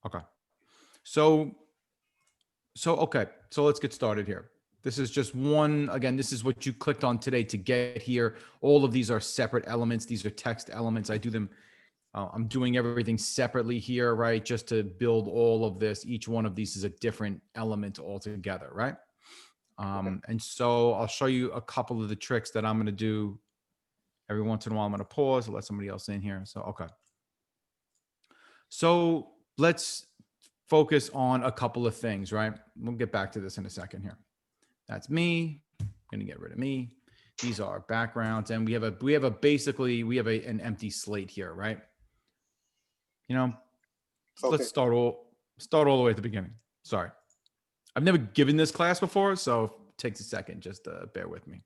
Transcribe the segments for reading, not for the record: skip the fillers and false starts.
Okay. So, okay. So let's get started here. This is just one, again, this is what you clicked on today to get here. All of these are separate elements. These are text elements. I do them, I'm doing everything separately here, right? Just to build all of this. Each one of these is a different element altogether, right? Okay. And so I'll show you a couple of the tricks that I'm going to do. Every once in a while, I'm going to pause, let somebody else in here. So, okay. So let's focus on a couple of things, right? We'll get back to this in a second here. That's me. I'm going to get rid of me. These are backgrounds, and we have an empty slate here, right? You know, let's Okay. start all the way at the beginning. Sorry, I've never given this class before, so it takes a second. Just bear with me.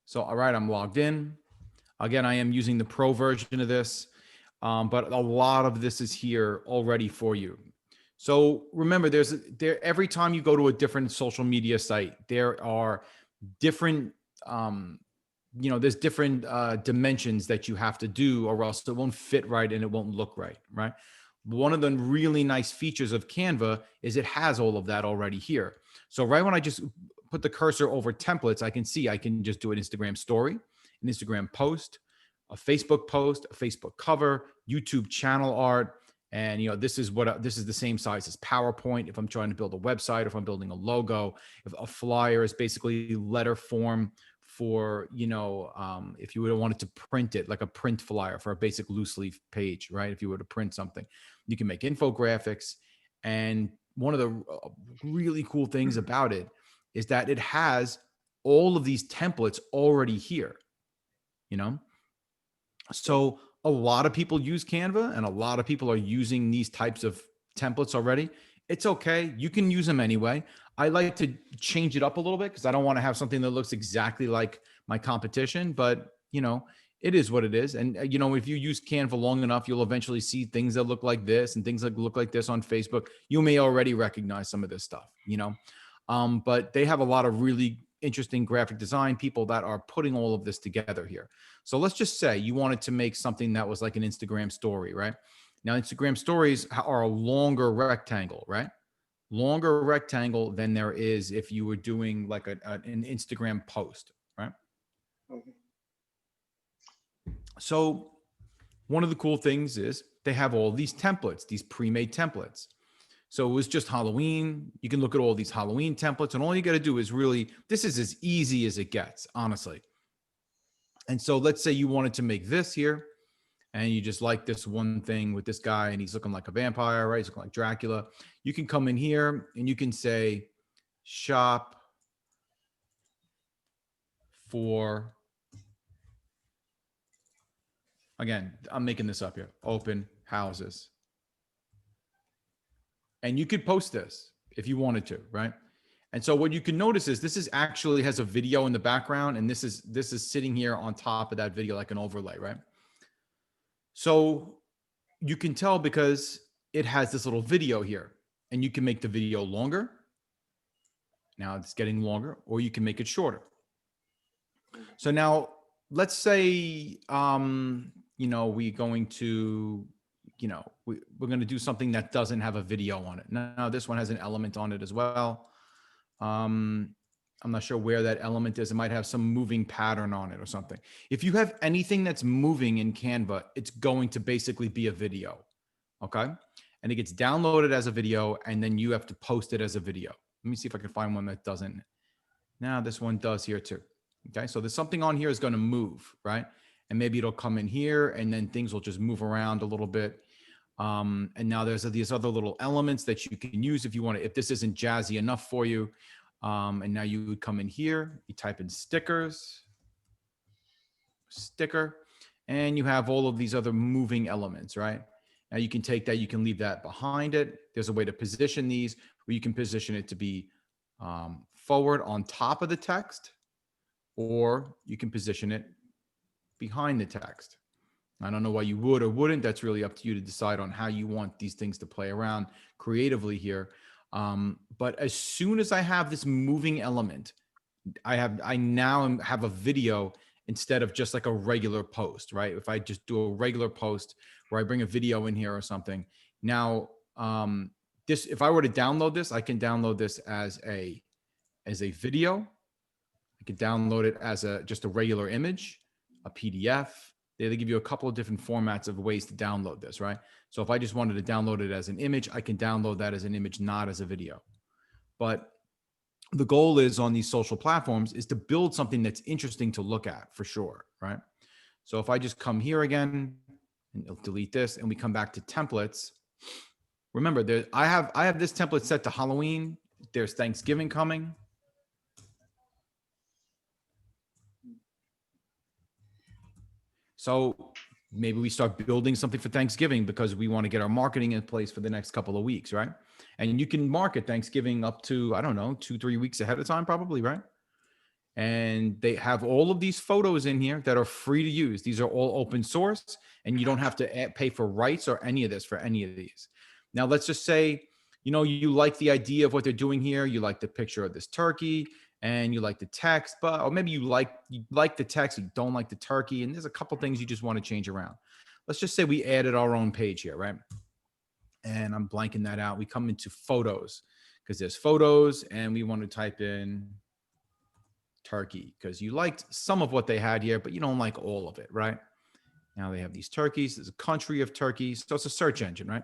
So, all right, I'm logged in. Again, I am using the pro version of this, but a lot of this is here already for you. So remember, every time you go to a different social media site, there are different, there's different dimensions that you have to do, or else it won't fit right and it won't look right, right? One of the really nice features of Canva is it has all of that already here. So right when I just put the cursor over templates, I can just do an Instagram story, an Instagram post, a Facebook post, a Facebook cover, YouTube channel art. And this is the same size as PowerPoint. If I'm trying to build a website, if I'm building a logo, if a flyer is basically letter form for, if you would have wanted to print it, like a print flyer for a basic loose leaf page, right? If you were to print something, you can make infographics. And one of the really cool things about it is that it has all of these templates already here, you know? Okay. So a lot of people use Canva and a lot of people are using these types of templates already. It's okay. You can use them anyway. I like to change it up a little bit because I don't want to have something that looks exactly like my competition, but it is what it is. And if you use Canva long enough, you'll eventually see things that look like this and things that look like this on Facebook. You may already recognize some of this stuff, but they have a lot of really interesting graphic design people that are putting all of this together here. So let's just say you wanted to make something that was like an Instagram story, right? Now, Instagram stories are a longer rectangle, right? Longer rectangle than there is if you were doing like an Instagram post, right? Okay. So one of the cool things is they have all these templates, these pre-made templates. So it was just Halloween. You can look at all these Halloween templates, and all you got to do is this is as easy as it gets, honestly. And so let's say you wanted to make this here, and you just like this one thing with this guy, and he's looking like a vampire, right? He's looking like Dracula. You can come in here and you can say, shop for, again, I'm making this up here, open houses. And you could post this if you wanted to, right? And so what you can notice is this is actually has a video in the background, and this is sitting here on top of that video like an overlay, right? So you can tell because it has this little video here, and you can make the video longer. Now it's getting longer, or you can make it shorter. So now let's say we're going to we're going to do something that doesn't have a video on it. Now this one has an element on it as well. I'm not sure where that element is. It might have some moving pattern on it or something. If you have anything that's moving in Canva, it's going to basically be a video. Okay. And it gets downloaded as a video, and then you have to post it as a video. Let me see if I can find one that doesn't. Now this one does here too. Okay. So there's something on here is going to move, right? And maybe it'll come in here, and then things will just move around a little bit. And now there's these other little elements that you can use if you want to, if this isn't jazzy enough for you. And now you would come in here, you type in stickers, sticker, and you have all of these other moving elements, right? Now you can take that, you can leave that behind it. There's a way to position these where you can position it to be forward on top of the text, or you can position it behind the text. I don't know why you would or wouldn't. That's really up to you to decide on how you want these things to play around creatively here. But as soon as I have this moving element, I now have a video instead of just like a regular post, right? If I just do a regular post where I bring a video in here or something. Now, this, if I were to download this, I can download this as a video. I could download it as just a regular image, a PDF. They give you a couple of different formats of ways to download this, right? So if I just wanted to download it as an image, I can download that as an image, not as a video. But the goal is on these social platforms is to build something that's interesting to look at for sure, right? So if I just come here again and delete this and we come back to templates, remember there, I have this template set to Halloween. There's Thanksgiving coming. So maybe we start building something for Thanksgiving because we want to get our marketing in place for the next couple of weeks, right? And you can market Thanksgiving up to, I don't know, 2-3 weeks ahead of time, probably, right? And they have all of these photos in here that are free to use. These are all open source, and you don't have to pay for rights or any of this for any of these. Now, let's just say, you know, you like the idea of what they're doing here. You like the picture of this turkey and you like the text, but, or maybe you like the text, you don't like the turkey. And there's a couple things you just want to change around. Let's just say we added our own page here, right? And I'm blanking that out. We come into photos because there's photos and we want to type in turkey because you liked some of what they had here, but you don't like all of it, right? Now they have these turkeys. There's a country of turkeys. So it's a search engine, right?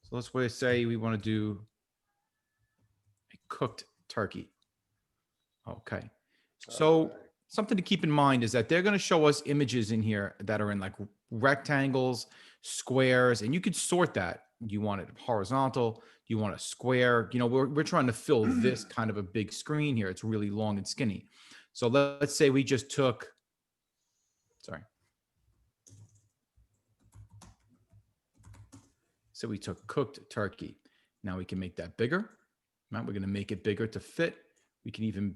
So let's say we want to do a cooked turkey. Okay. So something to keep in mind is that they're going to show us images in here that are in like rectangles, squares, and you could sort that. Do you want it horizontal? Do you want a square? You know, we're trying to fill this kind of a big screen here. It's really long and skinny. So let's say we just took, sorry. So we took cooked turkey. Now we can make that bigger. Right? We're going to make it bigger to fit. We can even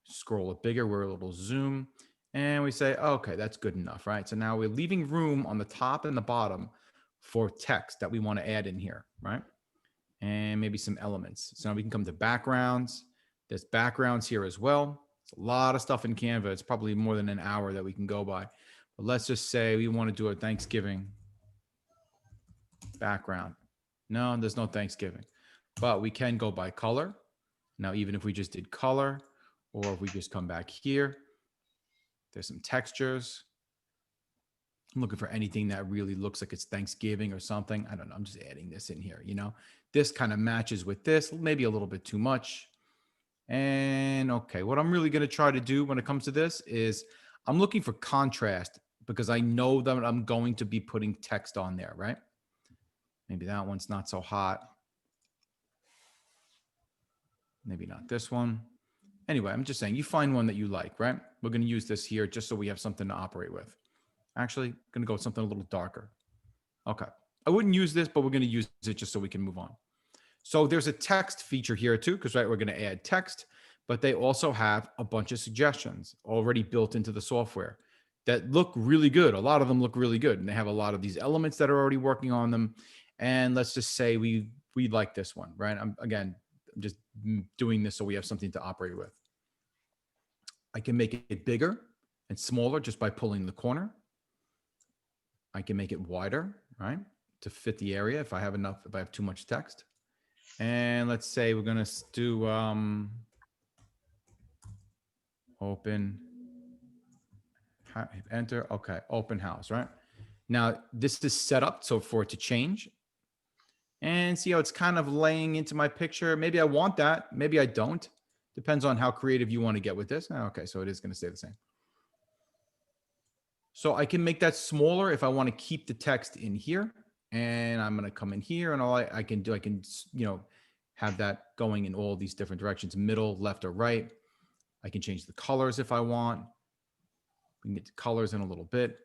scroll it bigger. We're a little zoom. And we say, okay, that's good enough, right? So now we're leaving room on the top and the bottom for text that we want to add in here, right? And maybe some elements. So now we can come to backgrounds. There's backgrounds here as well. It's a lot of stuff in Canva. It's probably more than an hour that we can go by. But let's just say we want to do a Thanksgiving background. No, there's no Thanksgiving, but we can go by color. Now, even if we just did color, or if we just come back here, there's some textures. I'm looking for anything that really looks like it's Thanksgiving or something. I don't know. I'm just adding this in here, you know, this kind of matches with this, maybe a little bit too much. And okay, what I'm really going to try to do when it comes to this is I'm looking for contrast because I know that I'm going to be putting text on there, right? Maybe that one's not so hot. Maybe not this one. Anyway, I'm just saying you find one that you like, right? We're going to use this here just so we have something to operate with. Actually, going to go with something a little darker. Okay. I wouldn't use this, but we're going to use it just so we can move on. So there's a text feature here too, because right, we're going to add text, but they also have a bunch of suggestions already built into the software that look really good. A lot of them look really good, and they have a lot of these elements that are already working on them. And let's just say we like this one, right? I'm just doing this so we have something to operate with. I can make it bigger and smaller just by pulling the corner. I can make it wider, right? To fit the area if I have enough, if I have too much text. And let's say we're going to do open, enter. Okay. Open house, right? Now this is set up so for it to change. And see how it's kind of laying into my picture. Maybe I want that. Maybe I don't. Depends on how creative you want to get with this. Okay, so it is going to stay the same. So I can make that smaller if I want to keep the text in here. And I'm going to come in here, and all I can do, you know, have that going in all these different directions, middle, left, or right. I can change the colors if I want. We can get the colors in a little bit.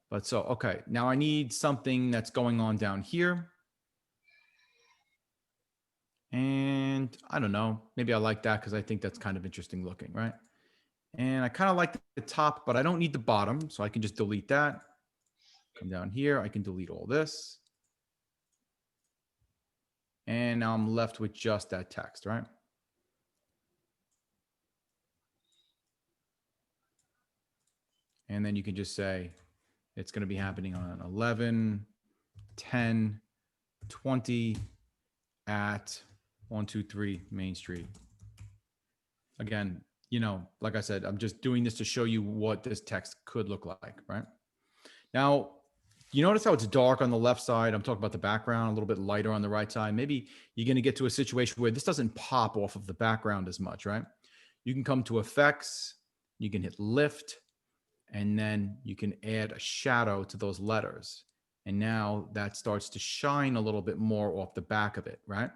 But so, okay, now I need something that's going on down here. And I don't know, maybe I like that because I think that's kind of interesting looking, right? And I kind of like the top, but I don't need the bottom. So I can just delete that. Come down here. I can delete all this. And now I'm left with just that text, right? And then you can just say it's going to be happening on 11/10 1020 at 123 Main Street. Again, you know, like I said, I'm just doing this to show you what this text could look like, right? Now, you notice how it's dark on the left side. I'm talking about the background, a little bit lighter on the right side. Maybe you're going to get to a situation where this doesn't pop off of the background as much, right? You can come to effects, you can hit lift, and then you can add a shadow to those letters. And now that starts to shine a little bit more off the back of it, right?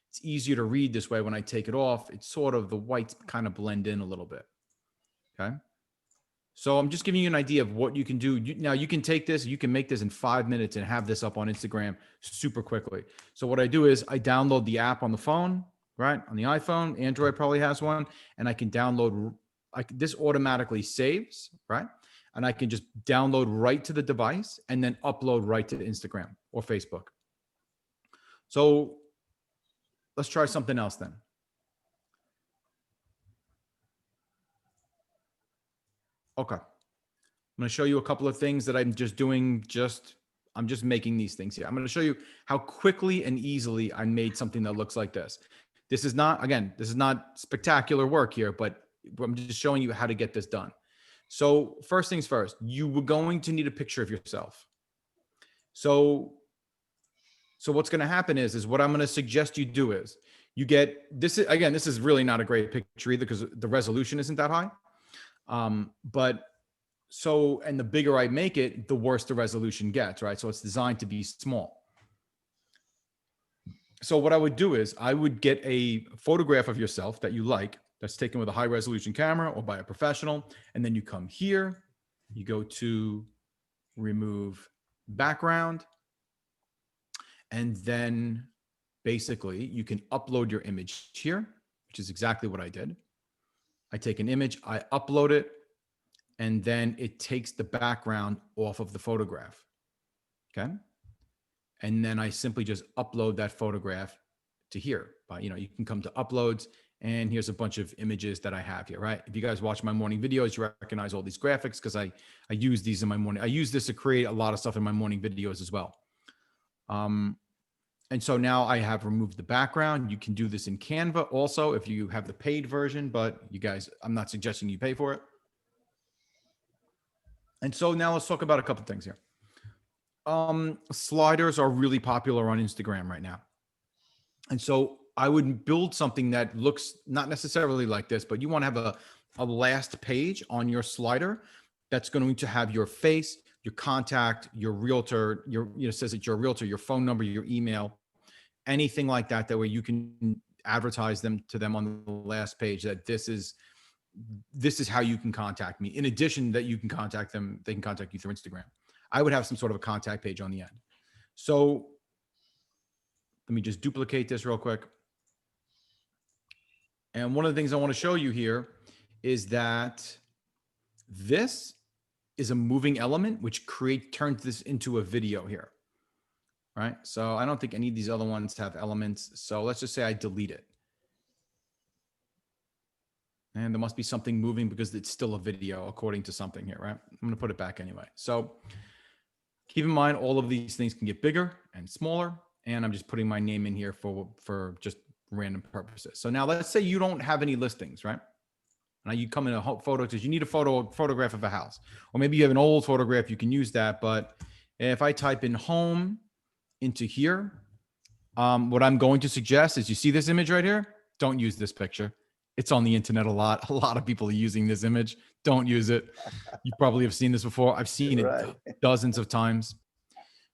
It's easier to read this way when I take it off. It's sort of, the whites kind of blend in a little bit, okay? So I'm just giving you an idea of what you can do. Now you can take this, you can make this in 5 minutes and have this up on Instagram super quickly. So what I do is I download the app on the phone, right? On the iPhone, Android probably has one, and I can download, this automatically saves, right? And I can just download right to the device and then upload right to Instagram or Facebook. So let's try something else then. Okay. I'm going to show you a couple of things that I'm just doing. I'm just making these things here. I'm going to show you how quickly and easily I made something that looks like this. This is not, again, this is not spectacular work here, but I'm just showing you how to get this done. So first things first, you were going to need a picture of yourself. So what's going to happen is what I'm going to suggest you do is you get this. Again, this is really not a great picture either because the resolution isn't that high. And the bigger I make it, the worse the resolution gets, right? So it's designed to be small. So what I would do is I would get a photograph of yourself that you like, that's taken with a high resolution camera or by a professional. And then you come here, you go to remove background. And then basically you can upload your image here, which is exactly what I did. I take an image, I upload it, and then it takes the background off of the photograph. Okay. And then I simply just upload that photograph to here. But you can come to uploads, and here's a bunch of images that I have here, right? If you guys watch my morning videos, you recognize all these graphics because I use these in my morning. I use this to create a lot of stuff in my morning videos as well. And so now I have removed the background. You can do this in Canva also if you have the paid version, but you guys, I'm not suggesting you pay for it. And so now let's talk about a couple of things here. Sliders are really popular on Instagram right now. And so I would build something that looks not necessarily like this, but you want to have a last page on your slider that's going to have your face, your contact, your realtor, says that you're a realtor, your phone number, your email, anything like that. That way you can advertise them to them on the last page that this is how you can contact me. In addition that you can contact them, they can contact you through Instagram. I would have some sort of a contact page on the end. So let me just duplicate this real quick. And one of the things I want to show you here is that this is a moving element, which turns this into a video here, right? So I don't think any of these other ones have elements. So let's just say I delete it. And there must be something moving because it's still a video according to something here, right? I'm going to put it back anyway. So keep in mind, all of these things can get bigger and smaller. And I'm just putting my name in here for just random purposes. So now let's say you don't have any listings, right? Now you come in a photo because you need a photograph of a house, or maybe you have an old photograph, you can use that. But if I type in home into here, what I'm going to suggest is, you see this image right here? Don't use this picture. It's on the internet a lot. A lot of people are using this image. Don't use it. You probably have seen this before. I've seen it dozens of times.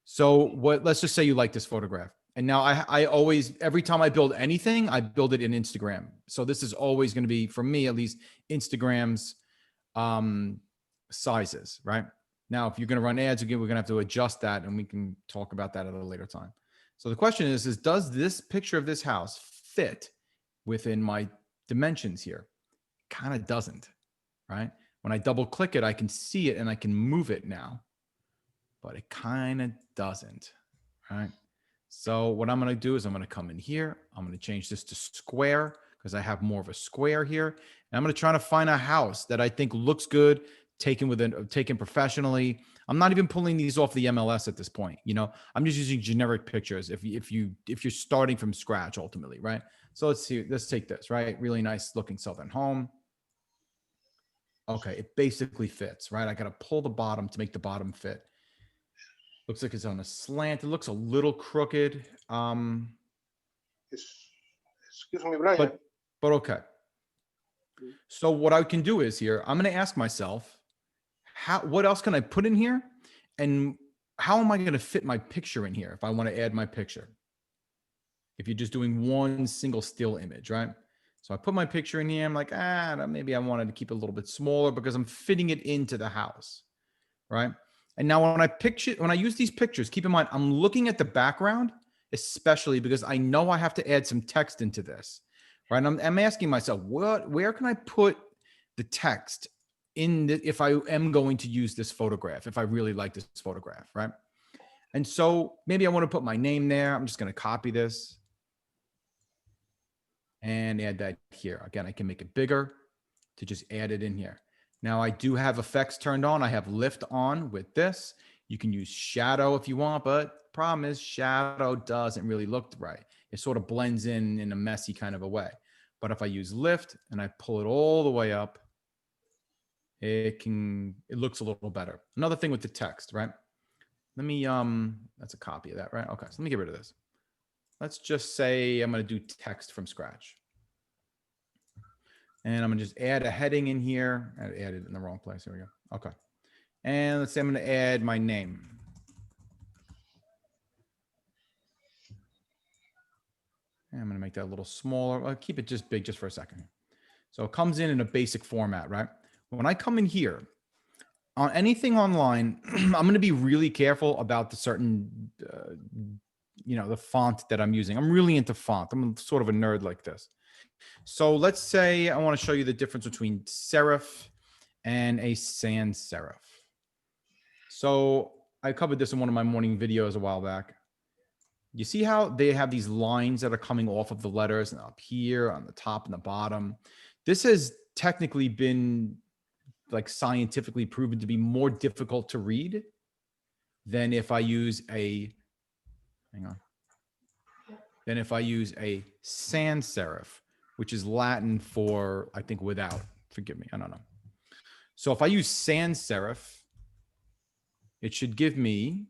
So let's just say you like this photograph. And now I always, every time I build anything, I build it in Instagram. So this is always going to be, for me at least, Instagram's sizes, right? Now, if you're going to run ads again, we're going to have to adjust that, and we can talk about that at a later time. So the question is does this picture of this house fit within my dimensions here? Kind of doesn't, right? When I double click it, I can see it and I can move it now, but it kind of doesn't, right? So what I'm going to do is I'm going to come in here. I'm going to change this to square because I have more of a square here. And I'm going to try to find a house that I think looks good, taken professionally. I'm not even pulling these off the MLS at this point. You know, I'm just using generic pictures. If you're starting from scratch ultimately, right? So let's see. Let's take this, right? Really nice looking Southern home. Okay, it basically fits, right? I got to pull the bottom to make the bottom fit. Looks like it's on a slant. It looks a little crooked. Excuse me, Brian. But okay. So what I can do is here, I'm going to ask myself, what else can I put in here? And how am I going to fit my picture in here if I want to add my picture? If you're just doing one single still image, right? So I put my picture in here. I'm like, maybe I wanted to keep it a little bit smaller because I'm fitting it into the house, right? And now when I use these pictures, keep in mind, I'm looking at the background, especially because I know I have to add some text into this, right? And I'm asking myself, where can I put the text if I am going to use this photograph, if I really like this photograph, right? And so maybe I want to put my name there. I'm just going to copy this and add that here. Again, I can make it bigger to just add it in here. Now I do have effects turned on. I have lift on with this. You can use shadow if you want, but problem is shadow doesn't really look right. It sort of blends in a messy kind of a way. But if I use lift and I pull it all the way up, it looks a little better. Another thing with the text, right? Let me, that's a copy of that, right? Okay, so let me get rid of this. Let's just say I'm going to do text from scratch. And I'm going to just add a heading in here. I added it in the wrong place. Here we go. Okay. And let's say I'm going to add my name. And I'm going to make that a little smaller. I'll keep it just big just for a second. So it comes in a basic format, right? When I come in here, on anything online, I'm going to be really careful about the certain, the font that I'm using. I'm really into font. I'm sort of a nerd like this. So let's say I want to show you the difference between serif and a sans serif. So I covered this in one of my morning videos a while back. You see how they have these lines that are coming off of the letters and up here on the top and the bottom. This has technically been like scientifically proven to be more difficult to read than if I use a sans serif, which is Latin for, I think, without. Forgive me, I don't know. So if I use sans serif, it should give me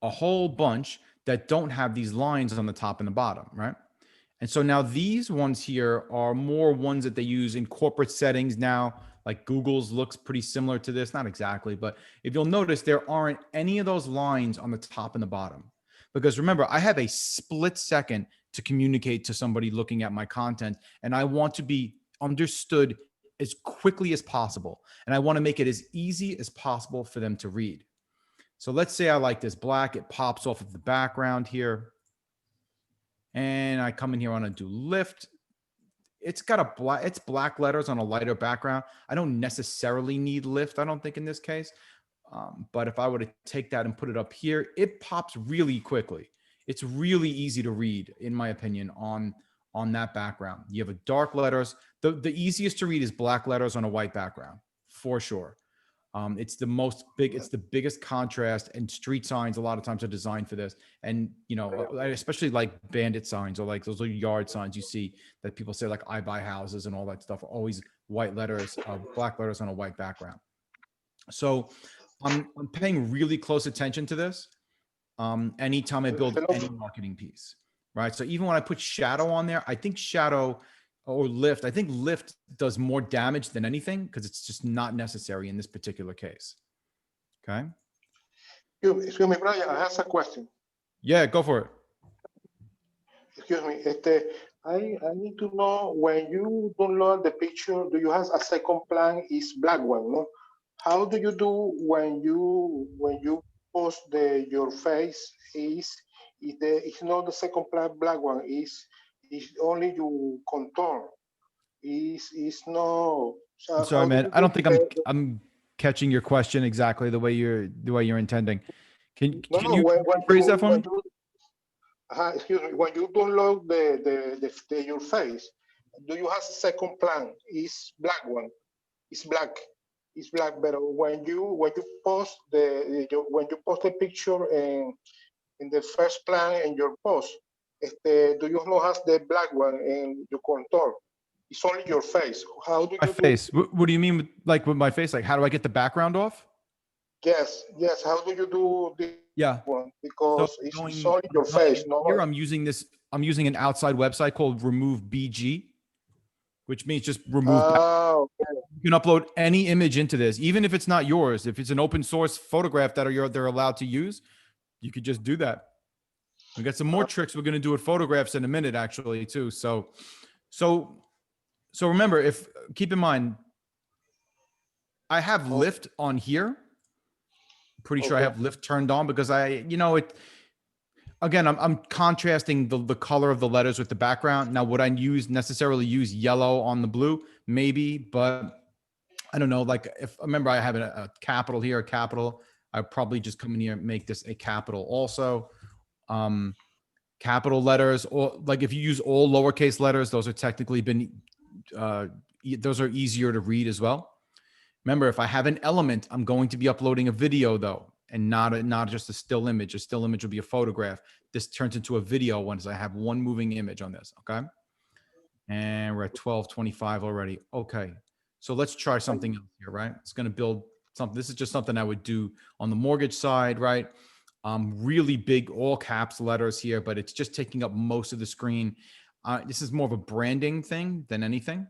a whole bunch that don't have these lines on the top and the bottom, right? And so now these ones here are more ones that they use in corporate settings now, like Google's looks pretty similar to this, not exactly, but if you'll notice, there aren't any of those lines on the top and the bottom. Because remember, I have a split second to communicate to somebody looking at my content, and I want to be understood as quickly as possible. And I want to make it as easy as possible for them to read. So let's say I like this black, it pops off of the background here. And I come in here, I want to do lift. It's got it's black letters on a lighter background. I don't necessarily need lift, I don't think in this case. But if I were to take that and put it up here, it pops really quickly. It's really easy to read, in my opinion, on that background. You have a dark letters. The easiest to read is black letters on a white background, for sure. It's the biggest contrast, and street signs a lot of times are designed for this. And, especially like bandit signs or like those little yard signs you see that people say like I buy houses and all that stuff are always white letters, black letters on a white background. So I'm paying really close attention to this anytime I build any marketing piece, right? So even when I put shadow on there, I think shadow or lift, I think lift does more damage than anything because it's just not necessary in this particular case. Okay. Excuse me, Brian, I have a question. Yeah, go for it. Excuse me, I need to know, when you download the picture, do you have a second plan is black one, no? How do you do when you post your face it's not the second plan black one, is only your contour. Is no. I'm sorry, man. I don't think I'm catching your question exactly the way you're intending. Can you rephrase that for me? Excuse me. When you download your face, do you have a second plan? It's black one. It's black. It's black. But when you post when you post a picture in the first plan in your post, do you not have the black one in your contour? It's only your face. How do My you face. do? What do you mean with my face? Like, how do I get the background off? Yes, yes. How do you do this Yeah. one? So Because it's going only your going face. in No, here, I'm using this. I'm using an outside website called Remove BG, which means just remove. okay. You can upload any image into this, even if it's not yours. If it's an open source photograph that they're allowed to use, you could just do that. We got some more tricks we're going to do with photographs in a minute, actually, too. So remember, keep in mind, I have lift on here. Pretty sure I Okay. have lift turned on because again, I'm contrasting the color of the letters with the background. Now, would I necessarily use yellow on the blue? Maybe, but I don't know. Like if remember, I have a capital here, a capital. I probably just come in here and make this a capital also. Capital letters, or like if you use all lowercase letters, those are technically those are easier to read as well. Remember, if I have an element, I'm going to be uploading a video though, and not just a still image. A still image will be a photograph. This turns into a video once I have one moving image on this. Okay. And we're at 12:25 already. Okay. So let's try something else here, right? It's going to build something. This is just something I would do on the mortgage side, right? Really big, all caps letters here, but it's just taking up most of the screen. This is more of a branding thing than anything.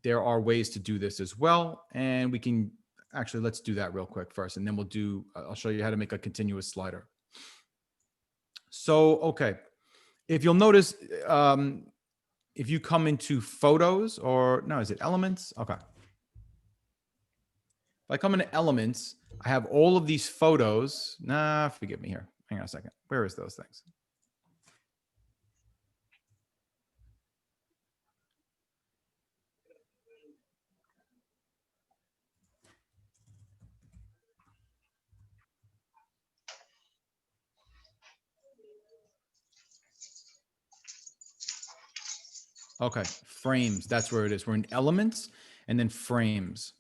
There are ways to do this as well. And we can actually, let's do that real quick first. And then I'll show you how to make a continuous slider. So, okay. If you'll notice, if you come into photos is it elements? Okay. If I come into elements, I have all of these photos. Forgive me here. Hang on a second. Where is those things? Okay, frames. That's where it is. We're in elements and then frames.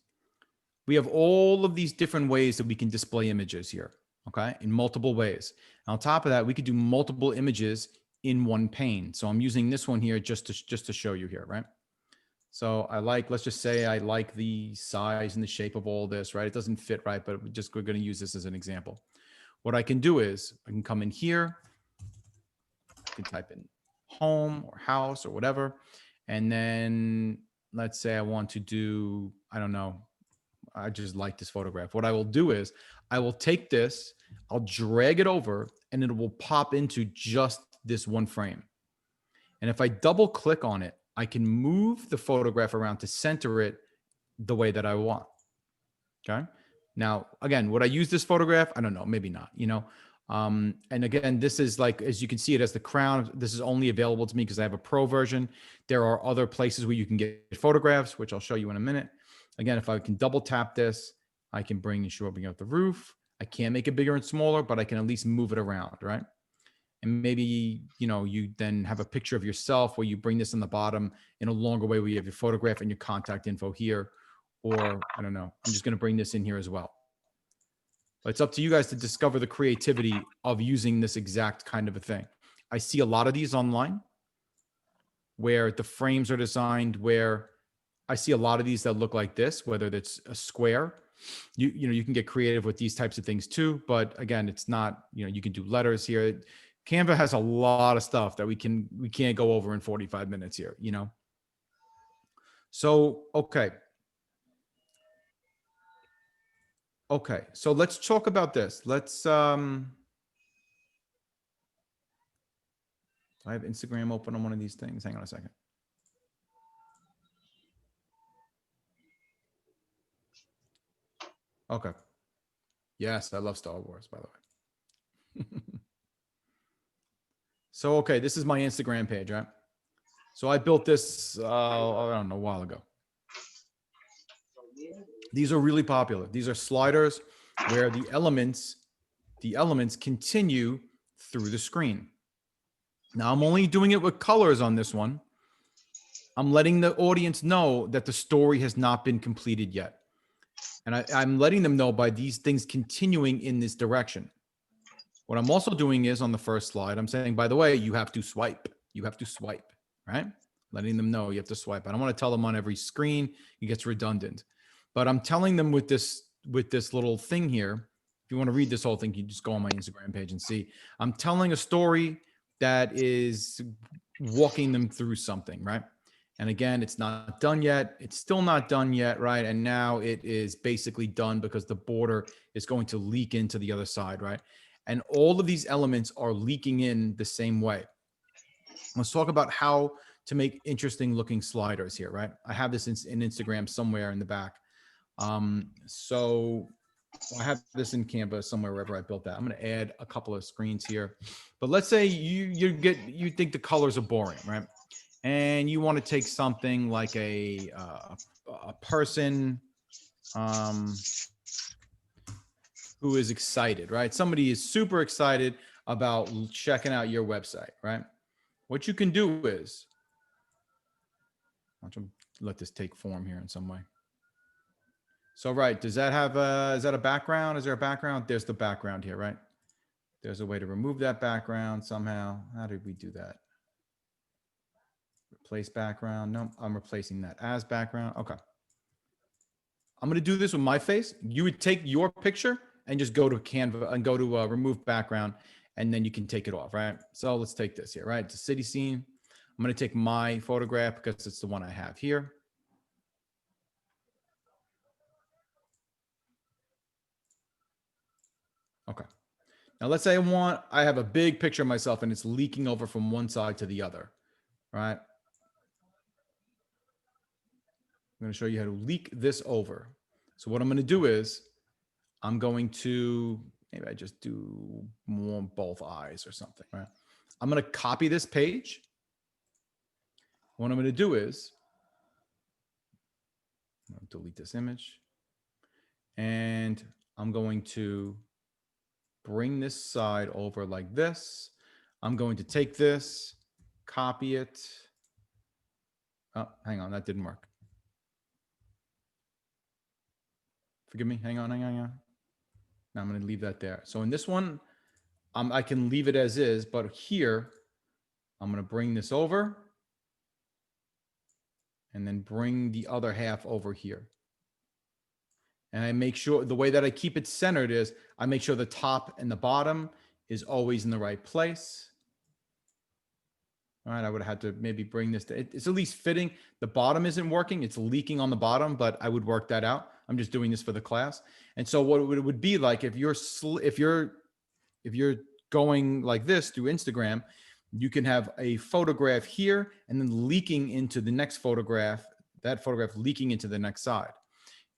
We have all of these different ways that we can display images here, okay, in multiple ways. And on top of that, we could do multiple images in one pane. So I'm using this one here just to show you here, right? So let's just say I like the size and the shape of all this, right? It doesn't fit right, but we're going to use this as an example. What I can do is I can come in here, I can type in home or house or whatever. And then let's say I want to do, I don't know, I just like this photograph. What I will do is I will take this, I'll drag it over, and it will pop into just this one frame. And if I double click on it, I can move the photograph around to center it the way that I want. Okay. Now, again, would I use this photograph? I don't know. Maybe not, and again, this is like, as you can see, it has the crown. This is only available to me because I have a pro version. There are other places where you can get photographs, which I'll show you in a minute. Again, if I can double tap this, I can bring out the roof. I can't make it bigger and smaller, but I can at least move it around, right? And maybe, you then have a picture of yourself where you bring this on the bottom in a longer way where you have your photograph and your contact info here. Or I don't know, I'm just going to bring this in here as well. But it's up to you guys to discover the creativity of using this exact kind of a thing. I see a lot of these online where the frames are designed where I see a lot of these that look like this, whether it's a square. You can get creative with these types of things too. But again, it's not, you can do letters here. Canva has a lot of stuff that we can't go over in 45 minutes here, So, okay. Okay. So let's talk about this. I have Instagram open on one of these things. Hang on a second. Okay. Yes, I love Star Wars, by the way. So, okay, this is my Instagram page, right? So I built this, I don't know, a while ago. These are really popular. These are sliders where the elements continue through the screen. Now I'm only doing it with colors on this one I'm letting the audience know that the story has not been completed yet. And I'm letting them know by these things continuing in this direction. What I'm also doing is on the first slide, I'm saying, by the way, you have to swipe. You have to swipe, right? Letting them know you have to swipe. I don't want to tell them on every screen. It gets redundant. But I'm telling them with this little thing here. If you want to read this whole thing, you just go on my Instagram page and see. I'm telling a story that is walking them through something, right? And again, it's not done yet. It's still not done yet, right? And now it is basically done because the border is going to leak into the other side, right? And all of these elements are leaking in the same way. Let's talk about how to make interesting looking sliders here, right? I have this in Instagram somewhere in the back. So I have this in Canva somewhere wherever I built that. I'm going to add a couple of screens here, but let's say you think the colors are boring, right? And you want to take something like a person who is excited, right? Somebody is super excited about checking out your website, right? What you can do is, let this take form here in some way. So, right, does that have is that a background? Is there a background? There's the background here, right? There's a way to remove that background somehow. How did we do that? Replace background. No, I'm replacing that as background. Okay. I'm going to do this with my face. You would take your picture and just go to Canva and go to remove background, and then you can take it off, right? So let's take this here, right? It's a city scene. I'm going to take my photograph because it's the one I have here. Okay. Now let's say I have a big picture of myself and it's leaking over from one side to the other, right? I'm going to show you how to leak this over. So what I'm going to do is I'm going to, maybe I just do more both eyes or something, right? I'm going to copy this page. What I'm going to do is I'm going to delete this image, and I'm going to bring this side over like this. I'm going to take this, copy it. Oh, hang on, that didn't work. Forgive me, hang on. Now I'm going to leave that there. So in this one, I can leave it as is, but here, I'm going to bring this over and then bring the other half over here. And I make sure the way that I keep it centered is I make sure the top and the bottom is always in the right place. All right, I would have had to maybe bring this to, it's at least fitting. The bottom isn't working. It's leaking on the bottom, but I would work that out. I'm just doing this for the class. And so what it would be like if you're going like this through Instagram, you can have a photograph here and then leaking into the next photograph, that photograph leaking into the next side.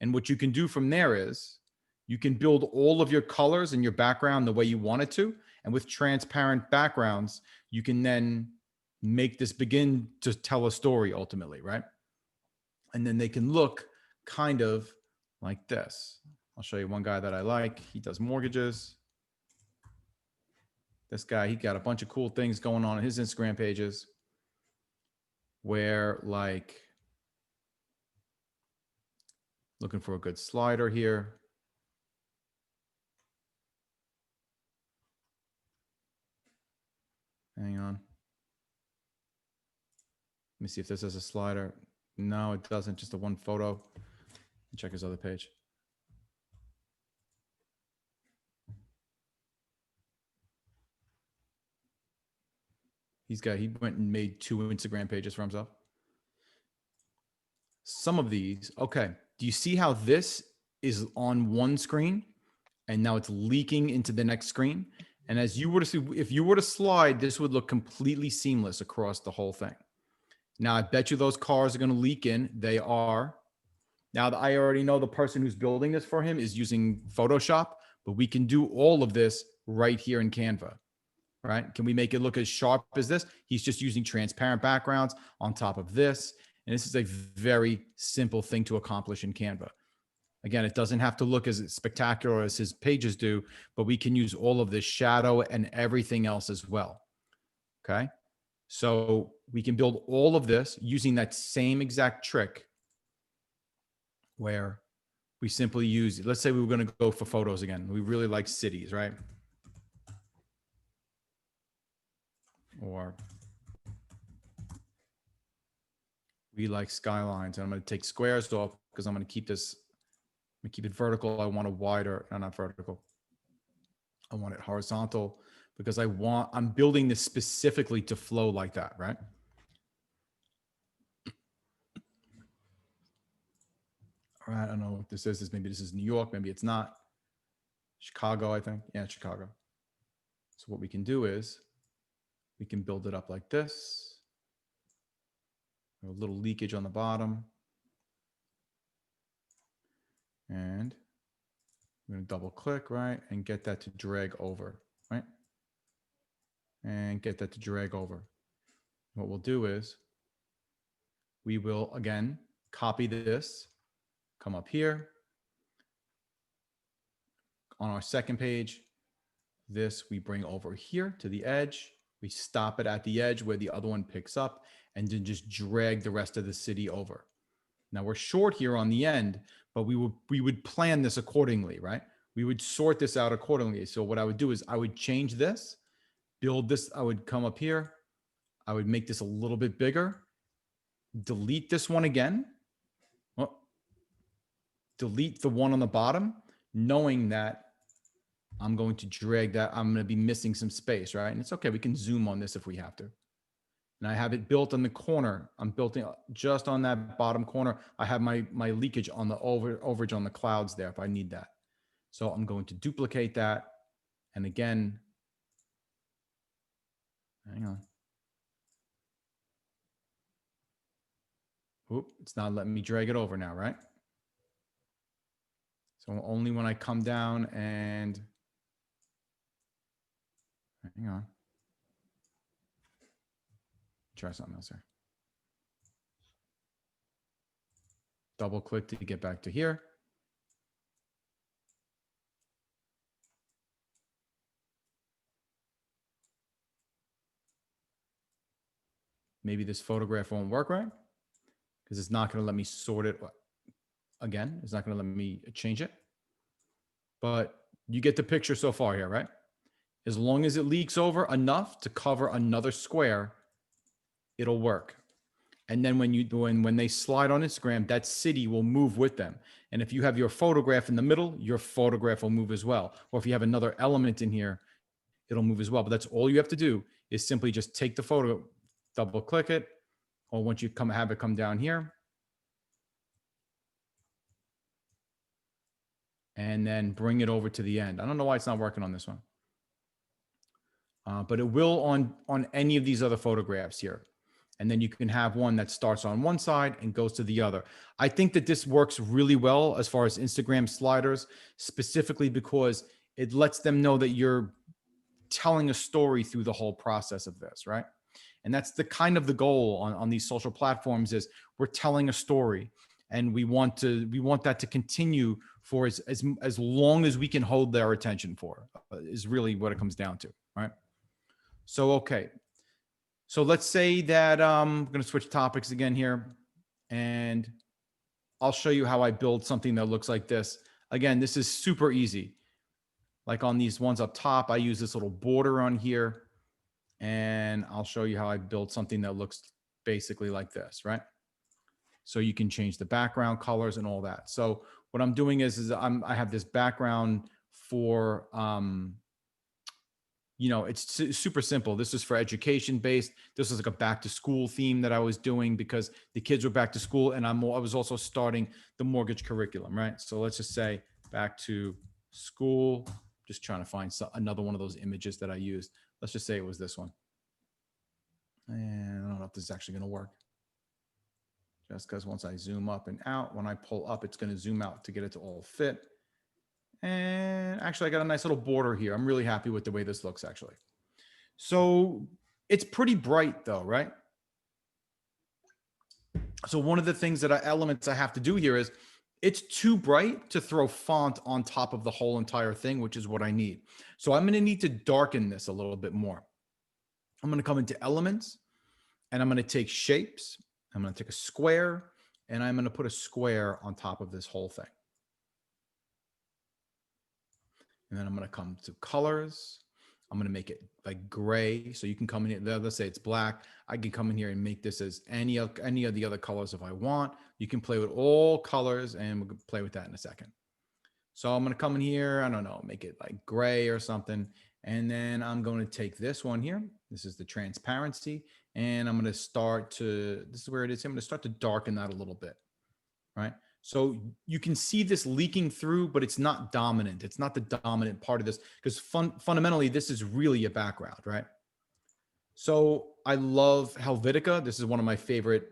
And what you can do from there is you can build all of your colors and your background the way you want it to. And with transparent backgrounds, you can then make this begin to tell a story ultimately, right? And then they can look kind of like this. I'll show you one guy that I like. He does mortgages. This guy, he got a bunch of cool things going on his Instagram pages where, like, looking for a good slider here. Hang on. Let me see if this has a slider. No, it doesn't. Just a one photo. Check his other page. He went and made 2 Instagram pages for himself. Some of these, okay. Do you see how this is on one screen and now it's leaking into the next screen? And as you were to see, if you were to slide, this would look completely seamless across the whole thing. Now, I bet you those cars are going to leak in. They are. Now, I already know the person who's building this for him is using Photoshop, but we can do all of this right here in Canva, right? Can we make it look as sharp as this? He's just using transparent backgrounds on top of this. And this is a very simple thing to accomplish in Canva. Again, it doesn't have to look as spectacular as his pages do, but we can use all of this shadow and everything else as well. Okay. So we can build all of this using that same exact trick where we simply use, let's say we were going to go for photos again. We really like cities, right? Or we like skylines, and I'm going to take squares off because I'm going to keep this, I'm going to keep it vertical. I want a wider, no, not vertical. I want it horizontal because I'm building this specifically to flow like that, right? All right, I don't know what this is. Maybe this is New York. Maybe it's not. Chicago, I think. Yeah, Chicago. So what we can do is we can build it up like this. A little leakage on the bottom. And I'm going to double click, right? And get that to drag over, right? And get that to drag over. What we'll do is we will, again, copy this, come up here. On our second page, this we bring over here to the edge. We stop it at the edge where the other one picks up, and then just drag the rest of the city over. Now we're short here on the end, but we would plan this accordingly, right? We would sort this out accordingly. So what I would do is I would change this, build this. I would come up here. I would make this a little bit bigger. Delete this one again. Well, delete the one on the bottom, knowing that I'm going to drag that. I'm going to be missing some space, right? And it's okay. We can zoom on this if we have to. And I have it built on the corner. I'm building just on that bottom corner. I have my leakage on the overage on the clouds there if I need that. So I'm going to duplicate that. And again, hang on. Oop, it's not letting me drag it over now, right? So only when I come down and hang on. Try something else here. Double click to get back to here. Maybe this photograph won't work right because it's not going to let me sort it again. It's not going to let me change it. But you get the picture so far here, right? As long as it leaks over enough to cover another square, it'll work. And then when they slide on Instagram, that city will move with them. And if you have your photograph in the middle, your photograph will move as well. Or if you have another element in here, it'll move as well. But that's all you have to do is simply just take the photo, double click it, or once you have it come down here, and then bring it over to the end. I don't know why it's not working on this one. But it will on any of these other photographs here. And then you can have one that starts on one side and goes to the other. I think that this works really well as far as Instagram sliders, specifically because it lets them know that you're telling a story through the whole process of this, right? And that's the kind of the goal on these social platforms is we're telling a story, and we want that to continue for as long as we can hold their attention for, is really what it comes down to, right? So, okay. So let's say that I'm going to switch topics again here, and I'll show you how I build something that looks like this. Again, this is super easy. Like on these ones up top, I use this little border on here, and I'll show you how I build something that looks basically like this, right? So you can change the background colors and all that. So what I'm doing is I have this background for, it's super simple. This is for education based. This is like a back to school theme that I was doing because the kids were back to school, and I was also starting the mortgage curriculum, right? So let's just say back to school. Just trying to find another one of those images that I used. Let's just say it was this one. And I don't know if this is actually going to work. Just because once I zoom up and out, when I pull up, it's going to zoom out to get it to all fit. And actually, I got a nice little border here. I'm really happy with the way this looks, actually. So it's pretty bright, though, right? So one of the things elements I have to do here is it's too bright to throw font on top of the whole entire thing, which is what I need. So I'm going to need to darken this a little bit more. I'm going to come into elements. and I'm going to take shapes. I'm going to take a square, and I'm going to put a square on top of this whole thing. And then I'm going to come to colors. I'm going to make it like gray. So you can come in here. Let's say it's black. I can come in here and make this as any of the other colors if I want. You can play with all colors, and we'll play with that in a second. So I'm going to come in here. I don't know, make it like gray or something. And then I'm going to take this one here. This is the transparency. And I'm going to start to, this is where it is. I'm going to start to darken that a little bit, right? So you can see this leaking through, but it's not dominant. It's not the dominant part of this because fundamentally, this is really a background, right? So I love Helvetica. This is one of my favorite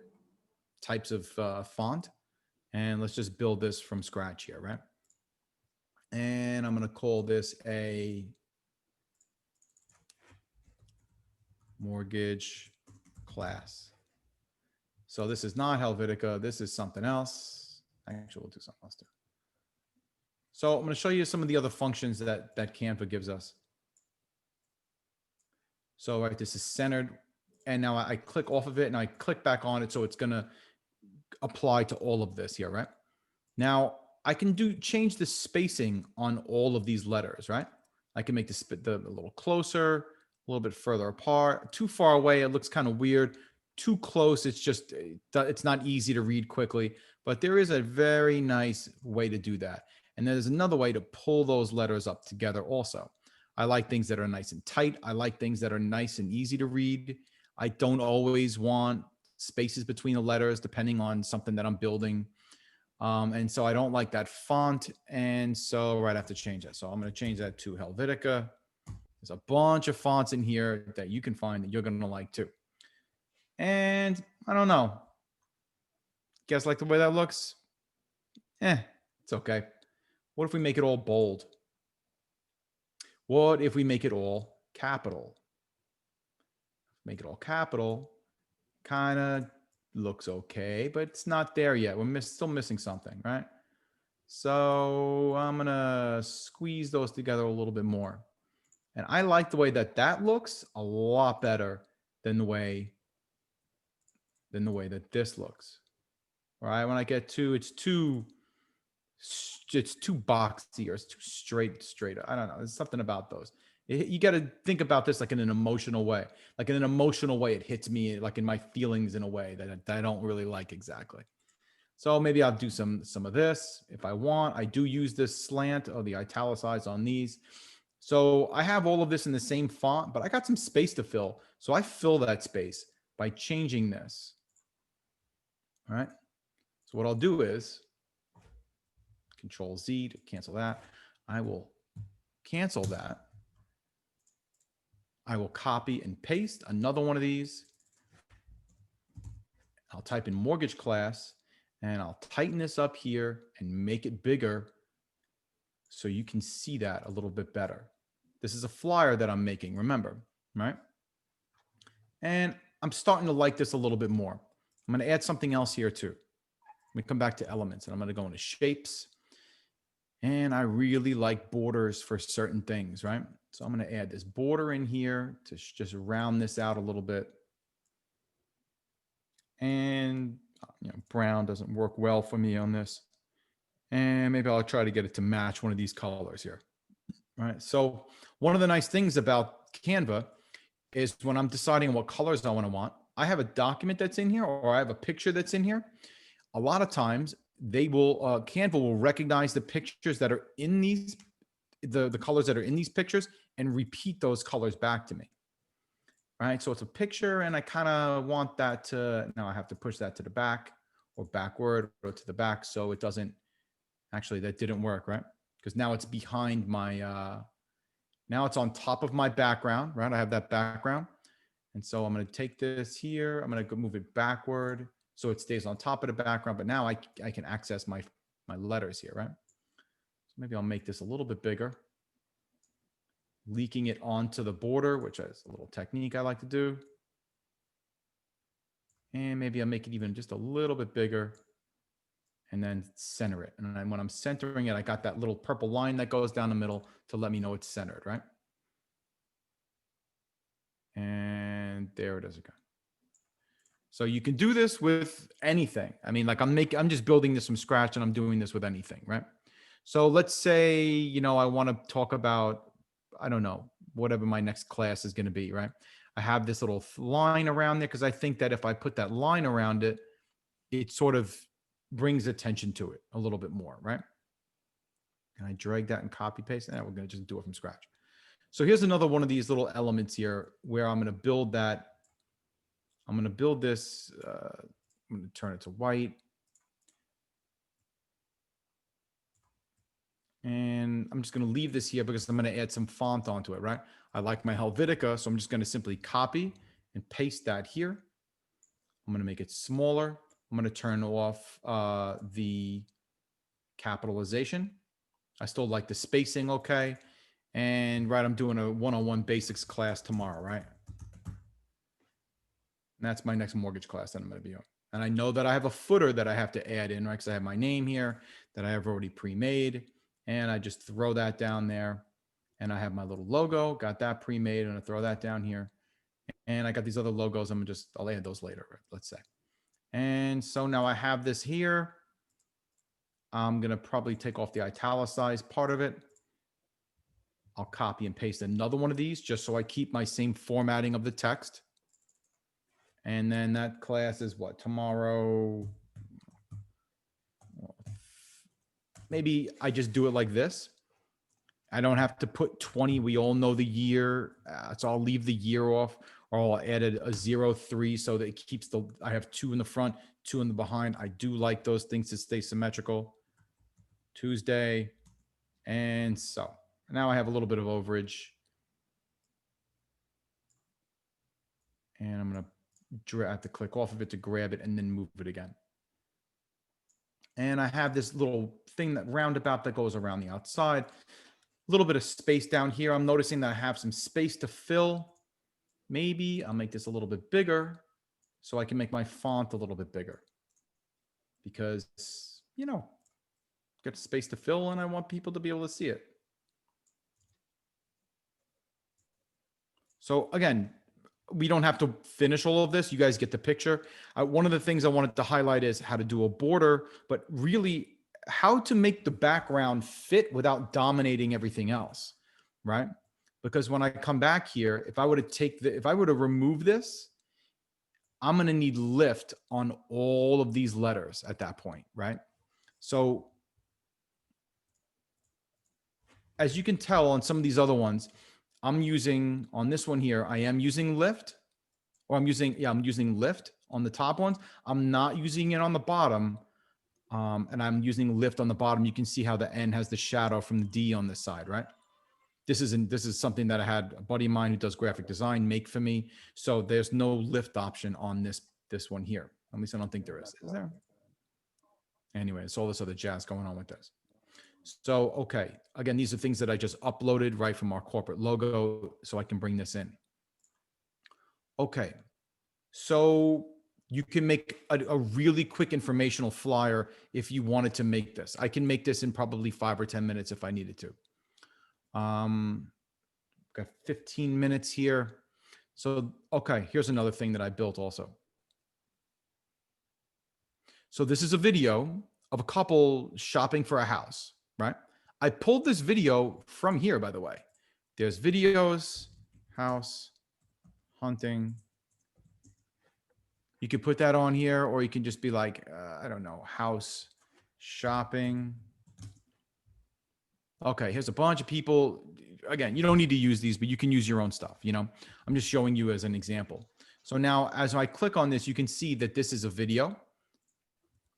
types of font. And let's just build this from scratch here, right? And I'm going to call this a mortgage class. So this is not Helvetica. This is something else. Actually, we'll do something else too. So I'm going to show you some of the other functions that Canva gives us. So right, this is centered. And now I click off of it and I click back on it. So it's going to apply to all of this here, right? Now I can change the spacing on all of these letters, right? I can make the a little closer, a little bit further apart. Too far away, it looks kind of weird. Too close, it's not easy to read quickly. But there is a very nice way to do that. And there's another way to pull those letters up together also. I like things that are nice and tight. I like things that are nice and easy to read. I don't always want spaces between the letters depending on something that I'm building. And so I don't like that font. And so right, I have to change that. So I'm going to change that to Helvetica. There's a bunch of fonts in here that you can find that you're going to like too. And I don't know. Guys like the way that looks? It's okay. What if we make it all bold? What if we make it all capital? Make it all capital. Kind of looks okay, but it's not there yet. We're still missing something, right? So I'm going to squeeze those together a little bit more. And I like the way that looks a lot better than the way that this looks. All right, when I get to, it's too boxy or it's too straight. I don't know. There's something about those. You got to think about this like in an emotional way. Like in an emotional way, it hits me like in my feelings in a way that I don't really like exactly. So maybe I'll do some of this if I want. I do use this slant or the italicize on these. So I have all of this in the same font, but I got some space to fill. So I fill that space by changing this. All right. So what I'll do is Control Z to cancel that. I will cancel that. I will copy and paste another one of these. I'll type in mortgage class and I'll tighten this up here and make it bigger so you can see that a little bit better. This is a flyer that I'm making, remember, right? And I'm starting to like this a little bit more. I'm going to add something else here too. Let me come back to elements and I'm going to go into shapes. And I really like borders for certain things, right? So I'm going to add this border in here to just round this out a little bit. And brown doesn't work well for me on this. And maybe I'll try to get it to match one of these colors here. All right. So one of the nice things about Canva is when I'm deciding what colors I want, I have a document that's in here or I have a picture that's in here. A lot of times they will, Canva will recognize the pictures that are in these, the colors that are in these pictures and repeat those colors back to me. Right. So it's a picture and I kind of want that to, now I have to push that to the back or backward or to the back. So it doesn't, actually that didn't work, right? Because now it's behind my, now it's on top of my background, right? I have that background. And so I'm going to take this here. I'm going to go move it backward so it stays on top of the background. But now I can access my letters here, right? So maybe I'll make this a little bit bigger. Leaking it onto the border, which is a little technique I like to do. And maybe I'll make it even just a little bit bigger and then center it. And then when I'm centering it, I got that little purple line that goes down the middle to let me know it's centered, right? And there it is again. So you can do this with anything. I mean, like I'm just building this from scratch and I'm doing this with anything, right? So let's say, you know, I want to talk about, I don't know, whatever my next class is going to be, right? I have this little line around there because I think that if I put that line around it, it sort of brings attention to it a little bit more, right? And I drag that and copy paste, and we're going to just do it from scratch. So here's another one of these little elements here where I'm going to build that. I'm going to build this. I'm going to turn it to white. And I'm just going to leave this here because I'm going to add some font onto it, right? I like my Helvetica, so I'm just going to simply copy and paste that here. I'm going to make it smaller. I'm going to turn off the capitalization. I still like the spacing, okay? And right, I'm doing a one-on-one basics class tomorrow, right? And that's my next mortgage class that I'm going to be on. And I know that I have a footer that I have to add in, right? Because I have my name here that I have already pre-made. And I just throw that down there. And I have my little logo, got that pre-made, and I throw that down here. And I got these other logos. I'll add those later, let's say. And so now I have this here. I'm going to probably take off the italicized part of it. I'll copy and paste another one of these just so I keep my same formatting of the text. And then that class is what, tomorrow? Maybe I just do it like this. I don't have to put 20. We all know the year. So I'll leave the year off, or I'll add a 03 so that it keeps I have 2 in the front, 2 in the behind. I do like those things to stay symmetrical. Tuesday. And so now I have a little bit of overage. And I'm going to have to click off of it to grab it and then move it again. And I have this little thing, that roundabout that goes around the outside. A little bit of space down here. I'm noticing that I have some space to fill. Maybe I'll make this a little bit bigger so I can make my font a little bit bigger. Because, you know, got space to fill and I want people to be able to see it. So again, we don't have to finish all of this. You guys get the picture. One of the things I wanted to highlight is how to do a border, but really how to make the background fit without dominating everything else, right? Because when I come back here, if I were to remove this, I'm going to need lift on all of these letters at that point, right? So as you can tell on some of these other ones, I'm using, on this one here, I am using lift, or I'm using lift on the top ones. I'm not using it on the bottom. And I'm using lift on the bottom. You can see how the N has the shadow from the D on this side, right? This is something that I had a buddy of mine who does graphic design make for me. So there's no lift option on this one here. At least I don't think there is. Is there? Anyway, it's all this other jazz going on with this. So, okay. Again, these are things that I just uploaded right from our corporate logo so I can bring this in. Okay. So you can make a really quick informational flyer if you wanted to make this. I can make this in probably 5 or 10 minutes if I needed to. Got 15 minutes here. So, okay, here's another thing that I built also. So this is a video of a couple shopping for a house, right? I pulled this video from here, by the way. There's videos, house, hunting. You could put that on here, or you can just be like, I don't know, house shopping. Okay, here's a bunch of people. Again, you don't need to use these, but you can use your own stuff. You know, I'm just showing you as an example. So now as I click on this, you can see that this is a video.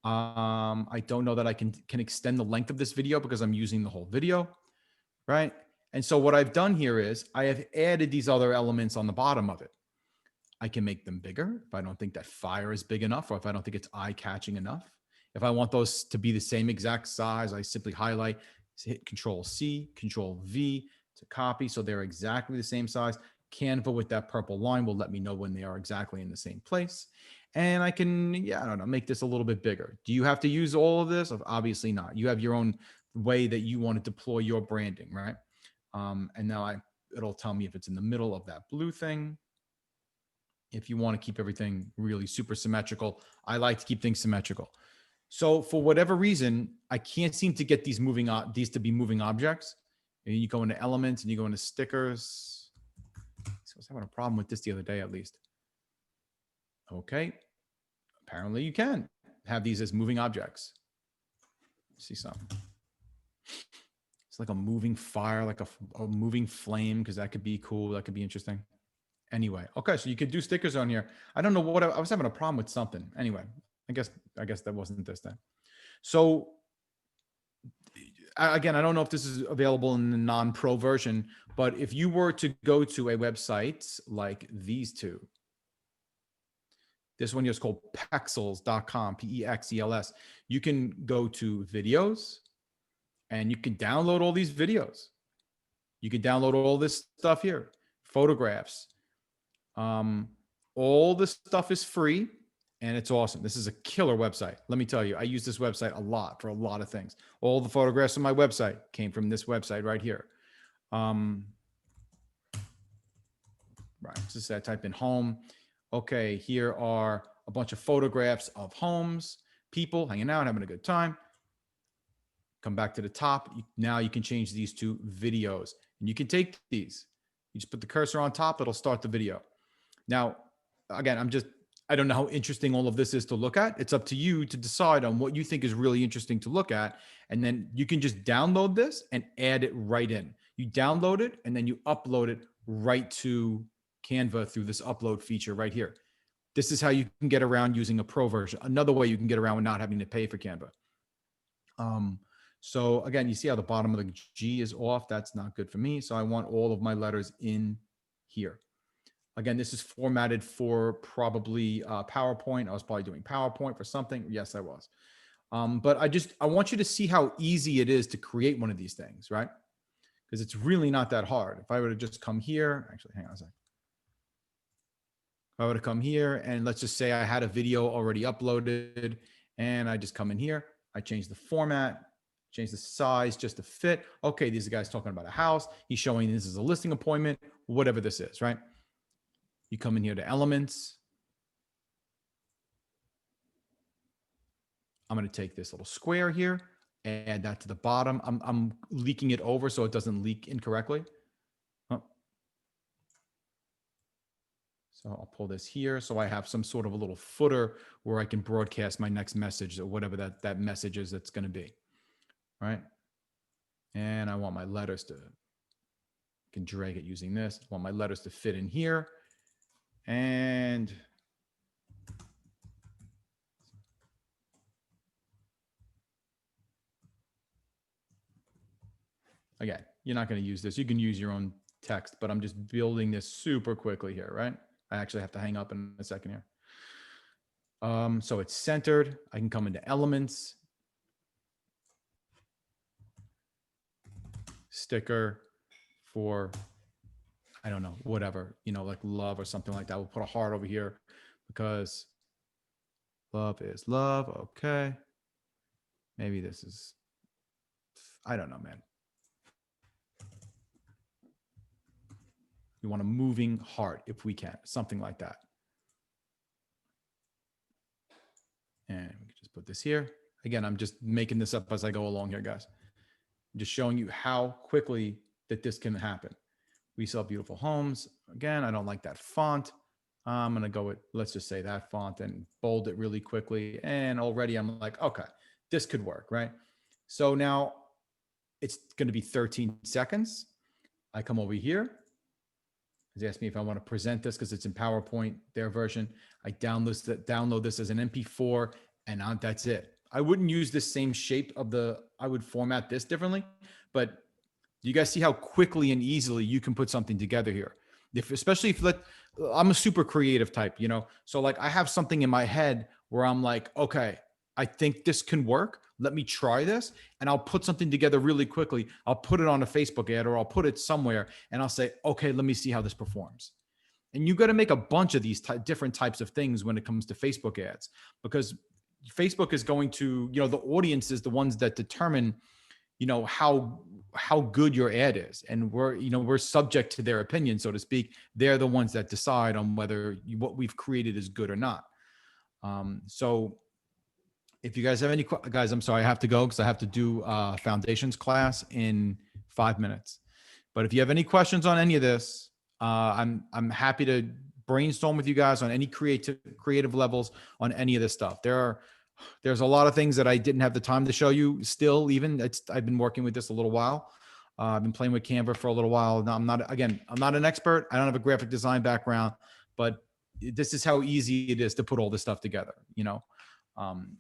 I don't know that I can extend the length of this video because I'm using the whole video, right? And so what I've done here is I have added these other elements on the bottom of it. I can make them bigger if I don't think that fire is big enough, or if I don't think it's eye-catching enough. If I want those to be the same exact size, I simply highlight, hit Control-C, Control-V to copy, so they're exactly the same size. Canva with that purple line will let me know when they are exactly in the same place. And I can, I don't know, make this a little bit bigger. Do you have to use all of this? Obviously not. You have your own way that you want to deploy your branding, right? And now it'll tell me if it's in the middle of that blue thing. if you want to keep everything really super symmetrical. I like to keep things symmetrical. So for whatever reason, I can't seem to get these these to be moving objects. And you go into elements and you go into stickers. So I was having a problem with this the other day, at least. Okay. Apparently you can have these as moving objects. See something. It's like a moving fire, like a moving flame, because that could be cool. That could be interesting. Anyway, okay, so you could do stickers on here. I don't know what I was having a problem with something. Anyway, I guess that wasn't this then. So again, I don't know if this is available in the non-pro version, but if you were to go to a website like these two, this one here is called Pexels.com, P-E-X-E-L-S. You can go to videos and you can download all these videos. You can download all this stuff here, photographs. All this stuff is free and it's awesome. This is a killer website. Let me tell you, I use this website a lot for a lot of things. All the photographs on my website came from this website right here. Right, just I type in home. Okay, here are a bunch of photographs of homes, people hanging out, having a good time. Come back to the top. Now you can change these to videos and you can take these. You just put the cursor on top, it'll start the video. Now, again, I don't know how interesting all of this is to look at. It's up to you to decide on what you think is really interesting to look at. And then you can just download this and add it right in. You download it and then you upload it right to Canva through this upload feature right here. This is how you can get around using a pro version. Another way you can get around with not having to pay for Canva. So again, you see how the bottom of the G is off. That's not good for me. So I want all of my letters in here. Again, this is formatted for probably PowerPoint. I was probably doing PowerPoint for something. Yes, I was. But I want you to see how easy it is to create one of these things, right? Because it's really not that hard. If I were to just come here, actually, hang on a second. If I were to come here and let's just say I had a video already uploaded and I just come in here, I change the format, change the size just to fit. Okay, these are guys talking about a house. He's showing this is a listing appointment, whatever this is, right? You come in here to elements. I'm going to take this little square here, add that to the bottom. I'm leaking it over so it doesn't leak incorrectly. Oh. So I'll pull this here. So I have some sort of a little footer where I can broadcast my next message or whatever that message is that's going to be. Right. And I want my letters to, I can drag it using this. I want my letters to fit in here. And again, you're not going to use this. You can use your own text, but I'm just building this super quickly here, right? I actually have to hang up in a second here. So it's centered. I can come into elements, sticker for, I don't know, whatever, you know, like love or something like that. We'll put a heart over here because love is love. Okay. Maybe this is, I don't know, man. You want a moving heart if we can, something like that. And we can just put this here. Again, I'm just making this up as I go along here, guys. I'm just showing you how quickly that this can happen. We sell beautiful homes. Again, I don't like that font. I'm going to go with, let's just say that font and bold it really quickly. And already I'm like, okay, this could work, right? So now it's going to be 13 seconds. I come over here. They asked me if I want to present this because it's in PowerPoint, their version. I download this as an MP4 and that's it. I wouldn't use the same shape of I would format this differently, but you guys see how quickly and easily you can put something together here. Especially if I'm a super creative type, you know? So like I have something in my head where I'm like, okay, I think this can work. Let me try this and I'll put something together really quickly. I'll put it on a Facebook ad or I'll put it somewhere and I'll say, okay, let me see how this performs. And you got to make a bunch of these different types of things when it comes to Facebook ads, because Facebook is going to, you know, the audience is the ones that determine, you know, how how good your ad is. And we're subject to their opinion, so to speak. They're the ones that decide on whether what we've created is good or not. So if you guys have any guys, I'm sorry, I have to go because I have to do foundations class in 5 minutes. But if you have any questions on any of this, I'm happy to brainstorm with you guys on any creative levels on any of this stuff. There's a lot of things that I didn't have the time to show you still, even I've been working with this a little while. I've been playing with Canva for a little while. Now I'm not an expert. I don't have a graphic design background, but this is how easy it is to put all this stuff together,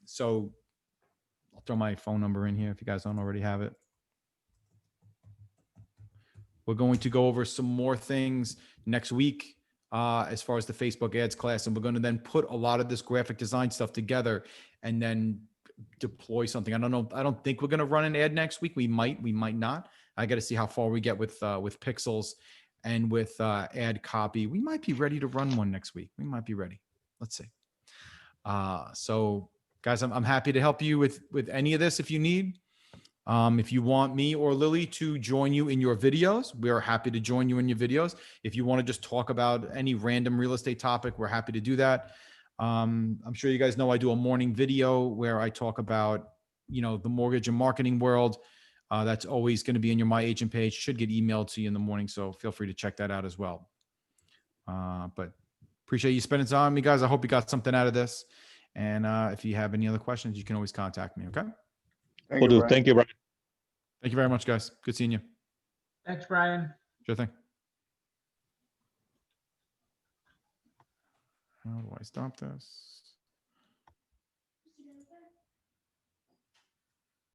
so I'll throw my phone number in here if you guys don't already have it. We're going to go over some more things next week as far as the Facebook ads class. And we're going to then put a lot of this graphic design stuff together and then deploy something. I don't know. I don't think we're going to run an ad next week. We might not. I got to see how far we get with pixels and with ad copy. We might be ready to run one next week. We might be ready. Let's see. So guys, I'm happy to help you with any of this if you need. If you want me or Lily to join you in your videos, we are happy to join you in your videos. If you want to just talk about any random real estate topic, we're happy to do that. I'm sure you guys know I do a morning video where I talk about, the mortgage and marketing world. That's always going to be in your My Agent page. Should get emailed to you in the morning, so feel free to check that out as well. But appreciate you spending time with me, guys. I hope you got something out of this. And if you have any other questions, you can always contact me. Okay. Thank you, Brian. Thank you, Brian. Thank you very much, guys. Good seeing you. Thanks, Brian. Sure thing. How do I stop this?